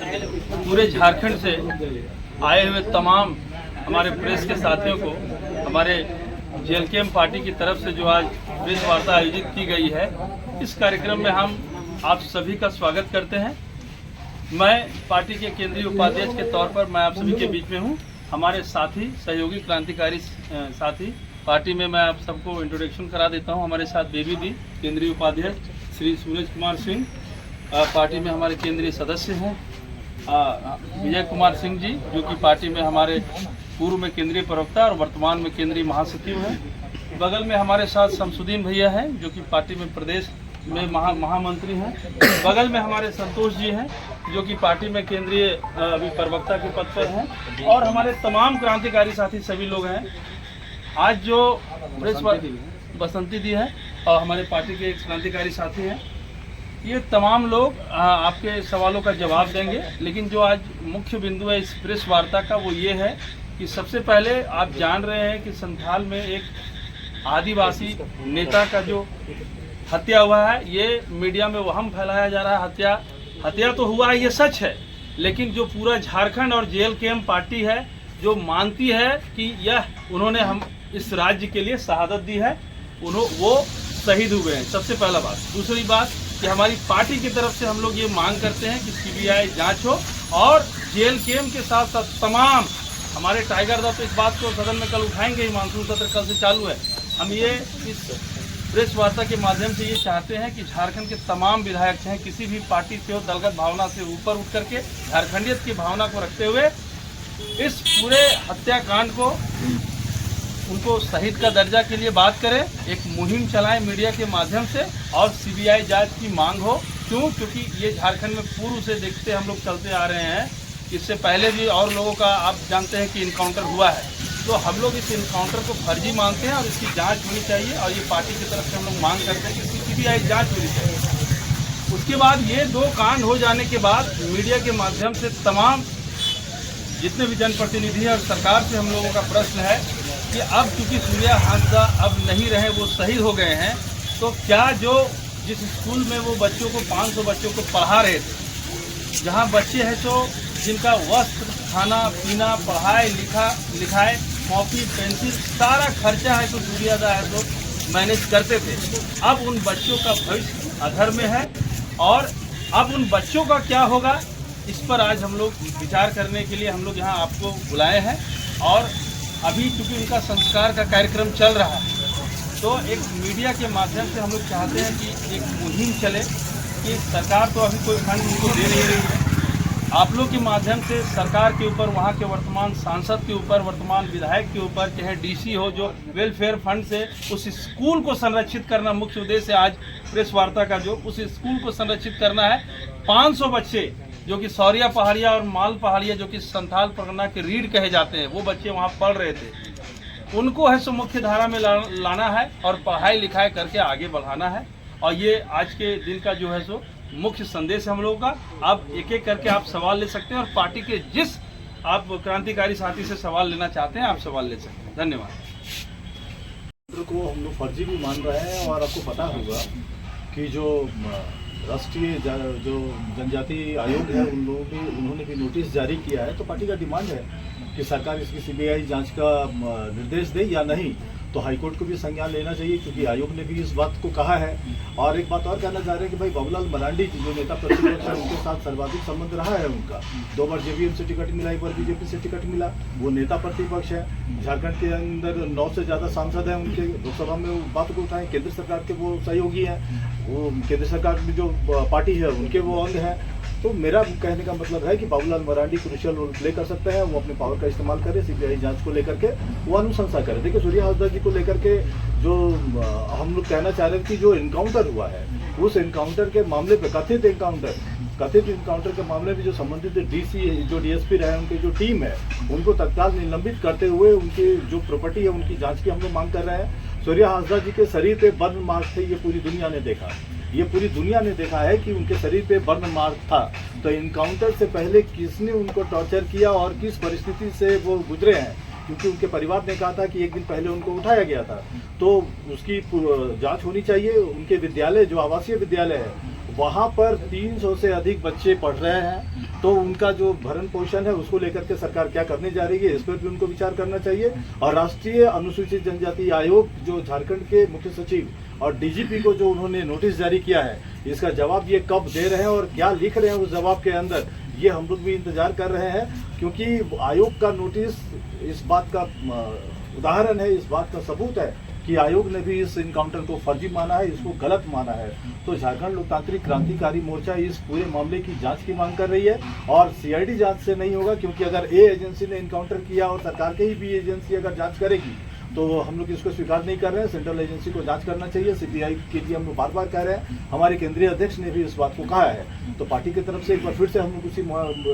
पूरे झारखंड से आए हुए तमाम हमारे प्रेस के साथियों को हमारे जेएलकेएम पार्टी की तरफ से जो आज प्रेस वार्ता आयोजित की गई है, इस कार्यक्रम में हम आप सभी का स्वागत करते हैं। मैं पार्टी के केंद्रीय उपाध्यक्ष के तौर पर मैं आप सभी के बीच में हूं। हमारे साथी सहयोगी क्रांतिकारी साथी पार्टी में मैं आप सबको इंट्रोडक्शन करा देता हूं। हमारे साथ बेबी दी केंद्रीय उपाध्यक्ष, श्री सूरज कुमार सिंह पार्टी में हमारे केंद्रीय सदस्य हैं, विजय कुमार सिंह जी जो कि पार्टी में हमारे पूर्व में केंद्रीय प्रवक्ता और वर्तमान में केंद्रीय महासचिव हैं। बगल में हमारे साथ शमसुद्दीन भैया हैं जो कि पार्टी में प्रदेश में महामंत्री हैं। बगल में हमारे संतोष जी हैं जो कि पार्टी में केंद्रीय अभी प्रवक्ता के पद पर हैं, और हमारे तमाम क्रांतिकारी साथी सभी लोग हैं। आज जो प्रेस बसंती दी है और हमारे पार्टी के एक क्रांतिकारी साथी हैं, ये तमाम लोग आपके सवालों का जवाब देंगे। लेकिन जो आज मुख्य बिंदु है इस प्रेस वार्ता का वो ये है कि सबसे पहले आप जान रहे हैं कि संथाल में एक आदिवासी नेता का जो हत्या हुआ है, ये मीडिया में वहम फैलाया जा रहा है। हत्या तो हुआ है, ये सच है, लेकिन जो पूरा झारखंड और जेएलकेएम पार्टी है जो मानती है कि यह उन्होंने हम इस राज्य के लिए शहादत दी है, वो शहीद हुए हैं। सबसे पहला बात। दूसरी बात कि हमारी पार्टी की तरफ से हम लोग ये मांग करते हैं कि सीबीआई जांच हो और जेएलकेएम के साथ साथ तमाम हमारे टाइगर दल तो इस बात को सदन में कल उठाएंगे ही, मानसून सत्र कल से चालू है। हम ये इस प्रेस वार्ता के माध्यम से ये चाहते हैं कि झारखंड के तमाम विधायक चाहे किसी भी पार्टी से हो, दलगत भावना से ऊपर उठ करके झारखंडियत की भावना को रखते हुए इस पूरे हत्याकांड को उनको शहीद का दर्जा के लिए बात करें, एक मुहिम चलाएं मीडिया के माध्यम से और सीबीआई जांच की मांग हो। क्योंकि ये झारखंड में पूर्व से देखते हम लोग चलते आ रहे हैं। इससे पहले भी और लोगों का आप जानते हैं कि इनकाउंटर हुआ है, तो हम लोग इस इनकाउंटर को फर्जी मानते हैं और इसकी जांच होनी चाहिए। और ये पार्टी की तरफ से हम लोग मांग करते हैं कि इसकी सीबीआई जांच होनी चाहिए। उसके बाद ये दो कांड हो जाने के बाद मीडिया के माध्यम से तमाम जितने भी जनप्रतिनिधि हैं और सरकार से हम लोगों का प्रश्न है कि अब चूंकि सूर्या हांसदा अब नहीं रहे, वो शहीद हो गए हैं, तो क्या जो जिस स्कूल में वो बच्चों को 500 बच्चों को पढ़ा रहे थे, जहां बच्चे हैं तो जिनका वस्त्र, खाना पीना, पढ़ाई लिखाई, कॉपी पेंसिल सारा खर्चा है तो सूर्यादा है तो मैनेज करते थे, अब उन बच्चों का भविष्य अधर में है और अब उन बच्चों का क्या होगा, इस पर आज हम लोग विचार करने के लिए हम लोग यहाँ आपको बुलाए हैं। और अभी चूँकि उनका संस्कार का कार्यक्रम चल रहा है, तो एक मीडिया के माध्यम से हम लोग चाहते हैं कि एक मुहिम चले कि सरकार तो अभी कोई फंड उनको दे नहीं रही है। आप लोग के माध्यम से सरकार के ऊपर, वहाँ के वर्तमान सांसद के ऊपर, वर्तमान विधायक के ऊपर, चाहे डीसी हो जो वेलफेयर फंड से उस स्कूल को संरक्षित करना मुख्य उद्देश्य है आज प्रेस वार्ता का, जो उस स्कूल को संरक्षित करना है। 500 बच्चे जो कि सौरिया पहाड़िया और माल पहाड़िया जो कि संथाल परगना के रीढ़ कहे जाते हैं, वो बच्चे वहाँ पढ़ रहे थे, उनको है सो मुख्य धारा में लाना है और पढ़ाई लिखाई करके आगे बढ़ाना है। और ये आज के दिन का जो है सो मुख्य संदेश है हम लोगों का। आप एक एक करके आप सवाल ले सकते हैं और पार्टी के जिस आप क्रांतिकारी साथी से सवाल लेना चाहते हैं आप सवाल ले सकते हैं। धन्यवाद। को हम लोग फर्जी भी मान रहे हैं और आपको पता होगा कि जो राष्ट्रीय जो जनजाति आयोग है उन्होंने भी नोटिस जारी किया है। तो पार्टी का डिमांड है कि सरकार इसकी सीबीआई जांच का निर्देश दे या नहीं, तो हाईकोर्ट को भी संज्ञान लेना चाहिए क्योंकि आयोग ने भी इस बात को कहा है। और एक बात और कहना चाह रहे हैं कि भाई बाबूलाल मरांडी जो नेता प्रतिपक्ष है उनके साथ सर्वाधिक संबंध रहा है उनका। 2 बार जेवीएम से टिकट मिला, 1 बार बीजेपी से टिकट मिला। वो नेता प्रतिपक्ष है, झारखंड के अंदर 9 से ज़्यादा सांसद हैं उनके, लोकसभा में वो बात को उठाएं। केंद्र सरकार के वो सहयोगी हैं, वो केंद्र सरकार की जो पार्टी है उनके वो अंग हैं। तो मेरा कहने का मतलब है कि Babulal Marandi crucial role play कर सकते हैं। वो अपने पावर का इस्तेमाल करें, सीबीआई जांच को लेकर के वो अनुशंसा करें। देखिए सूर्या हांसदा जी को लेकर के जो हम लोग कहना चाह रहे हैं कि जो इनकाउंटर हुआ है, उस इनकाउंटर के मामले पे कथित इनकाउंटर के मामले में जो संबंधित डीसी जो डीएसपी रहे उनकी जो टीम है उनको तत्काल निलंबित करते हुए उनकी जो प्रॉपर्टी है उनकी जाँच की हम लोग मांग कर रहे हैं। सूर्या हांसदा जी के शरीर पे बर्न मार्क थे, ये पूरी दुनिया ने देखा। ये पूरी दुनिया ने देखा है कि उनके शरीर पे बर्न मार्क था। तो इनकाउंटर से पहले किसने उनको टॉर्चर किया और किस परिस्थिति से वो गुजरे हैं, क्योंकि उनके परिवार ने कहा था कि 1 दिन पहले उनको उठाया गया था, तो उसकी जांच होनी चाहिए। उनके विद्यालय जो आवासीय विद्यालय है वहाँ पर 300 से अधिक बच्चे पढ़ रहे हैं। तो उनका जो भरण पोषण है उसको लेकर के सरकार क्या करने जा रही है, इस पर भी उनको विचार करना चाहिए। और राष्ट्रीय अनुसूचित जनजाति आयोग जो झारखंड के मुख्य सचिव और डीजीपी को जो उन्होंने नोटिस जारी किया है, इसका जवाब ये कब दे रहे हैं और क्या लिख रहे हैं उस जवाब के अंदर, ये हम लोग भी इंतजार कर रहे हैं। क्योंकि आयोग का नोटिस इस बात का उदाहरण है, इस बात का सबूत है कि आयोग ने भी इस इनकाउंटर को फर्जी माना है, इसको गलत माना है। तो झारखंड लोकतांत्रिक क्रांतिकारी मोर्चा इस पूरे मामले की जांच की मांग कर रही है और सीआईडी जांच से नहीं होगा, क्योंकि अगर ए एजेंसी ने इनकाउंटर किया और सरकार के ही बी एजेंसी अगर जांच करेगी तो हम लोग इसको स्वीकार नहीं कर रहे हैं। सेंट्रल एजेंसी को जांच करना चाहिए। सीबीआई के लिए हम लोग बार बार कह रहे हैं, हमारे केंद्रीय अध्यक्ष ने भी इस बात को कहा है। तो पार्टी की तरफ से एक बार फिर से हम लोग उसी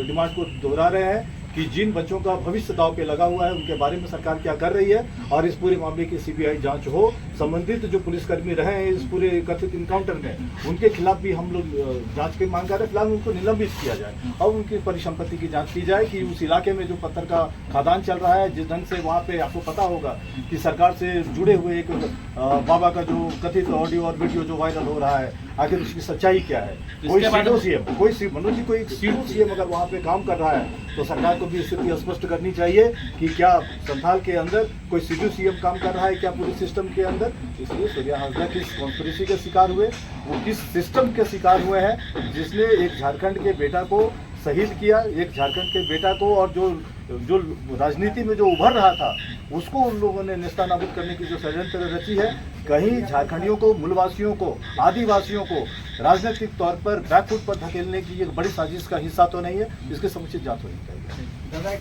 डिमांड को दोहरा रहे हैं कि जिन बच्चों का भविष्य दांव पे लगा हुआ है उनके बारे में सरकार क्या कर रही है और इस पूरे मामले की सीबीआई जांच हो। संबंधित जो पुलिसकर्मी रहे हैं इस पूरे कथित इनकाउंटर में, उनके खिलाफ भी हम लोग जांच की मांग कर रहे हैं। फिलहाल उनको निलंबित किया जाए और उनकी परिसंपत्ति की जांच की जाए कि उस इलाके में जो पत्थर का खदान चल रहा है, जिस ढंग से वहाँ पे आपको पता होगा कि सरकार से जुड़े हुए एक बाबा का जो कथित ऑडियो और वीडियो जो वायरल हो रहा है, आखिर उसकी सच्चाई क्या है। कोई सीडो सीएम, मनोज जी, कोई सीडो सीएम अगर वहाँ पे काम कर रहा है तो सरकार को भी स्थिति स्पष्ट करनी चाहिए कि क्या संथाल के अंदर कोई सीडो सीएम काम कर रहा है क्या पूरे सिस्टम के अंदर। इसलिए सूर्या हाजरा किस कॉन्स्पिरेसी के शिकार हुए, वो किस सिस्टम के शिकार हुए हैं जिसने एक झारखंड के बेटा को शहीद किया, एक झारखंड के बेटा को, और जो राजनीति में जो उभर रहा था उसको उन लोगों ने नेस्तनाबूद करने की जो षड्यंत्र रची है। कहीं झारखंडियों को, मूलवासियों को, आदिवासियों को राजनीतिक तौर पर बैकफुट पर धकेलने की एक बड़ी साजिश का हिस्सा तो नहीं है। इसकी समुचित जांच होनी चाहिए।